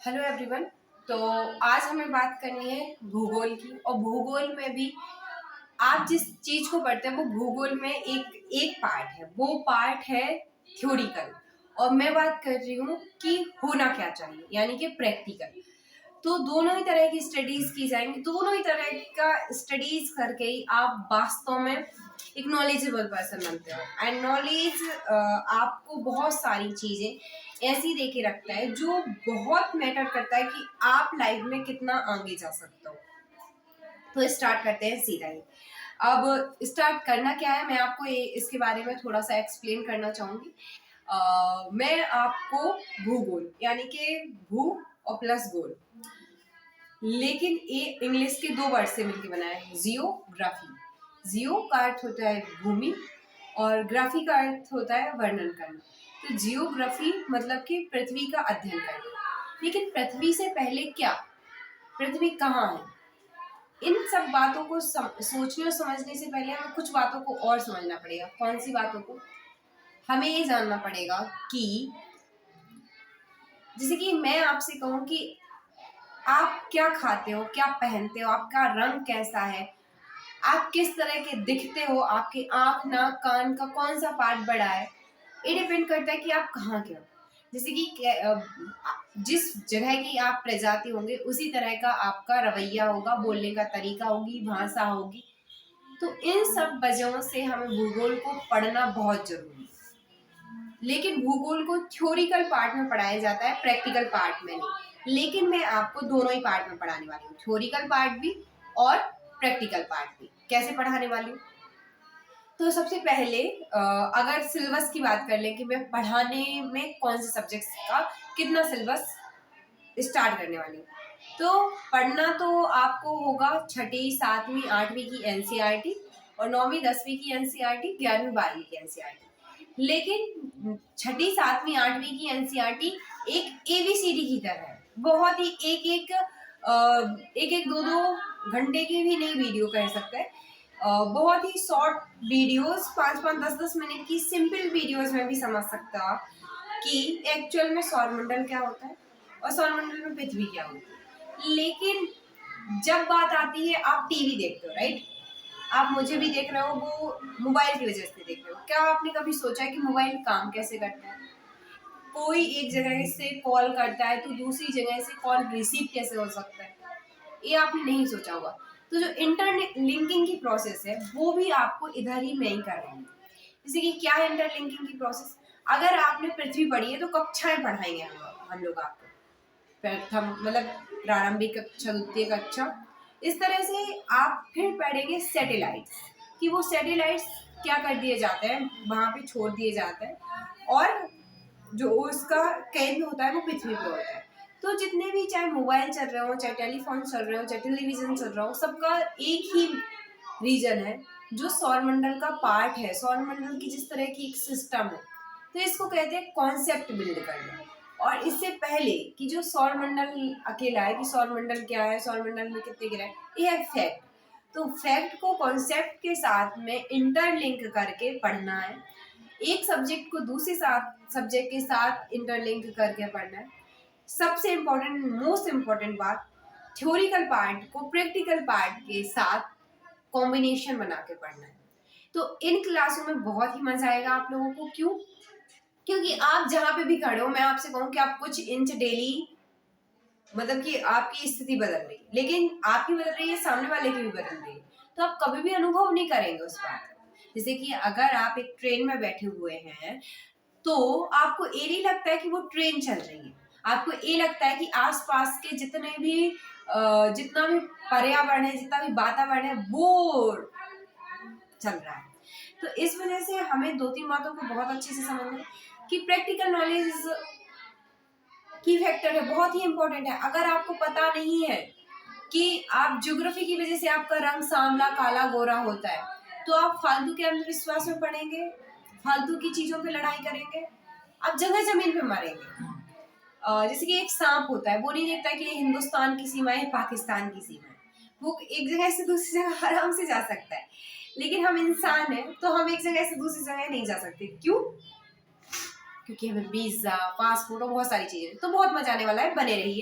Hello everyone. तो आज हमें बात करनी है भूगोल की। और भूगोल में भी आप जिस चीज को पढ़ते हैं वो भूगोल में एक एक पार्ट है, वो पार्ट है थ्योरिकल। और मैं बात कर रही हूँ कि होना क्या चाहिए, यानी कि प्रैक्टिकल। तो दोनों ही तरह की स्टडीज की जाएंगी, दोनों ही तरह का स्टडीज करके ही आप वास्तव में एक नॉलेजेबल पर्सन बनते हो। एंड नॉलेज आपको बहुत सारी चीजें ऐसी दे के रखता है जो बहुत मैटर करता है कि आप लाइफ में कितना आगे जा सकते हो। तो स्टार्ट करते हैं सीधा ही। अब स्टार्ट करना क्या है, मैं आपको इसके बारे में थोड़ा सा एक्सप्लेन करना चाहूंगी। मैं आपको भूगोल यानी कि भू और प्लस गोल, लेकिन ये इंग्लिश के दो वर्ड से मिलकर बना है, जियोग्राफी। जियो का अर्थ होता है भूमि और ग्राफी का अर्थ होता है वर्णन करना। तो जियोग्राफी मतलब कि पृथ्वी का अध्ययन करना। लेकिन पृथ्वी से पहले क्या, पृथ्वी कहाँ है, इन सब बातों को सोचने और समझने से पहले हमें कुछ बातों को और समझना पड़ेगा। कौन सी बातों को? हमें ये जानना पड़ेगा कि जैसे कि मैं आपसे कहूँ कि आप क्या खाते हो, क्या पहनते हो, आपका रंग कैसा है, आप किस तरह के दिखते हो, आपके आंख नाक कान का कौन सा पार्ट बड़ा है, ये डिपेंड करता है कि आप कहाँ के हो। जैसे कि जिस जगह की आप प्रजाति होंगे उसी तरह का आपका रवैया होगा, बोलने का तरीका होगी, भाषा होगी। तो इन सब वजहों से हमें भूगोल को पढ़ना बहुत जरूरी है। लेकिन भूगोल को थ्योरिकल पार्ट में पढ़ाया जाता है, प्रैक्टिकल पार्ट में नहीं। लेकिन मैं आपको दोनों ही पार्ट में पढ़ाने वाली हूँ, थ्योरिकल पार्ट भी और प्रैक्टिकल पार्ट भी। कैसे पढ़ाने वाली हूँ? तो सबसे पहले अगर सिलेबस की बात कर लें कि मैं पढ़ाने में कौन से सब्जेक्ट्स का कितना सिलेबस स्टार्ट करने वाली हूँ, तो पढ़ना तो आपको होगा छठी सातवीं आठवीं की एनसीईआरटी और नौवीं दसवीं की एनसीईआरटी, 11वीं 12वीं की एनसीईआरटी। लेकिन छठी सातवीं आठवीं की एनसीईआरटी एक एबीसीडी की तरह है, बहुत ही एक एक दो दो घंटे की भी नहीं वीडियो कह सकते हैं। बहुत ही शॉर्ट वीडियोस, 5-5 10-10 मिनट की सिंपल वीडियोस में भी समझ सकते हो आप कि एक्चुअल में सौरमंडल क्या होता है और सौरमंडल में पृथ्वी क्या होती है। लेकिन जब बात आती है, आप टीवी देखते हो राइट, आप मुझे भी देख रहे हो, वो मोबाइल की वजह से देख रहे हो। क्या आपने कभी सोचा है कि मोबाइल काम कैसे करता है? कोई एक जगह से कॉल करता है तो दूसरी जगह से कॉल रिसीव कैसे हो सकता है, ये आपने नहीं सोचा होगा। तो जो इंटरनेट लिंकिंग की प्रोसेस है वो भी आपको इधर ही मैं ही कर रही हूँ। जैसे कि क्या है इंटरलिंकिंग की प्रोसेस? अगर आपने पृथ्वी पढ़ी है तो कक्षाएं पढ़ाएंगे हम लोग आपको, प्रथम मतलब प्रारंभिक कक्षा, द्वितीय कक्षा, इस तरह से आप फिर पढ़ेंगे सैटेलाइट्स, कि वो सैटेलाइट्स क्या कर दिए जाते हैं, वहां पे छोड़ दिए जाते हैं और जो उसका केंद्र होता है वो पृथ्वी पे होता है। तो जितने भी, चाहे मोबाइल चल रहे हो, चाहे टेलीफोन चल रहे हो, चाहे टेलीविजन चल रहा हो, सबका एक ही रीजन है जो सौरमंडल का पार्ट है, सौरमंडल की जिस तरह की एक सिस्टम है। तो इसको कहते हैं कॉन्सेप्ट बिल्ड करना। और इससे पहले कि जो सौरमंडल अकेला है, कि सौरमंडल क्या है, सौरमंडल में कितने ग्रह, ये है फैक्ट। तो फैक्ट को कॉन्सेप्ट के साथ में इंटरलिंक करके पढ़ना है, एक सब्जेक्ट को दूसरे सब्जेक्ट के साथ इंटरलिंक करके पढ़ना है। सबसे इम्पोर्टेंट, मोस्ट इम्पोर्टेंट बात, थ्योरिकल पार्ट को प्रैक्टिकल पार्ट के साथ कॉम्बिनेशन बना के पढ़ना है। तो इन क्लासों में बहुत ही मजा आएगा आप लोगों को। क्यों? क्योंकि आप जहां पे भी खड़े हो, मैं आपसे कहूँ कि आप कुछ इंच डेली, मतलब कि आपकी स्थिति बदल रही है, लेकिन आपकी बदल रही है, सामने वाले की भी बदल रही है, तो आप कभी भी अनुभव नहीं करेंगे उस बात का। जैसे कि अगर आप एक ट्रेन में बैठे हुए हैं तो आपको ये नहीं लगता है कि वो ट्रेन चल रही है, आपको ये लगता है कि आसपास के जितने भी जितना भी पर्यावरण है, जितना भी वातावरण है, वो चल रहा है। तो इस वजह से हमें दो तीन बातों को बहुत अच्छे से समझना है कि प्रैक्टिकल नॉलेज की फैक्टर है, बहुत ही इंपॉर्टेंट है। अगर आपको पता नहीं है कि आप ज्योग्राफी की वजह से आपका रंग सांवला काला गोरा होता है, तो आप फालतू के अंधविश्वास में पड़ेंगे, फालतू की चीजों पे लड़ाई करेंगे, आप जगह जमीन पे मरेंगे। जैसे कि एक सांप होता है, वो नहीं देखता कि ये हिंदुस्तान की सीमा है, पाकिस्तान की सीमा है, वो एक जगह से दूसरी जगह आराम से जा सकता है। लेकिन हम इंसान हैं तो हम एक जगह से दूसरी जगह नहीं जा सकते। क्यों? क्योंकि हमें वीजा, पासपोर्ट और बहुत सारी चीजें। तो बहुत मजा आने वाला है, बने रहिए।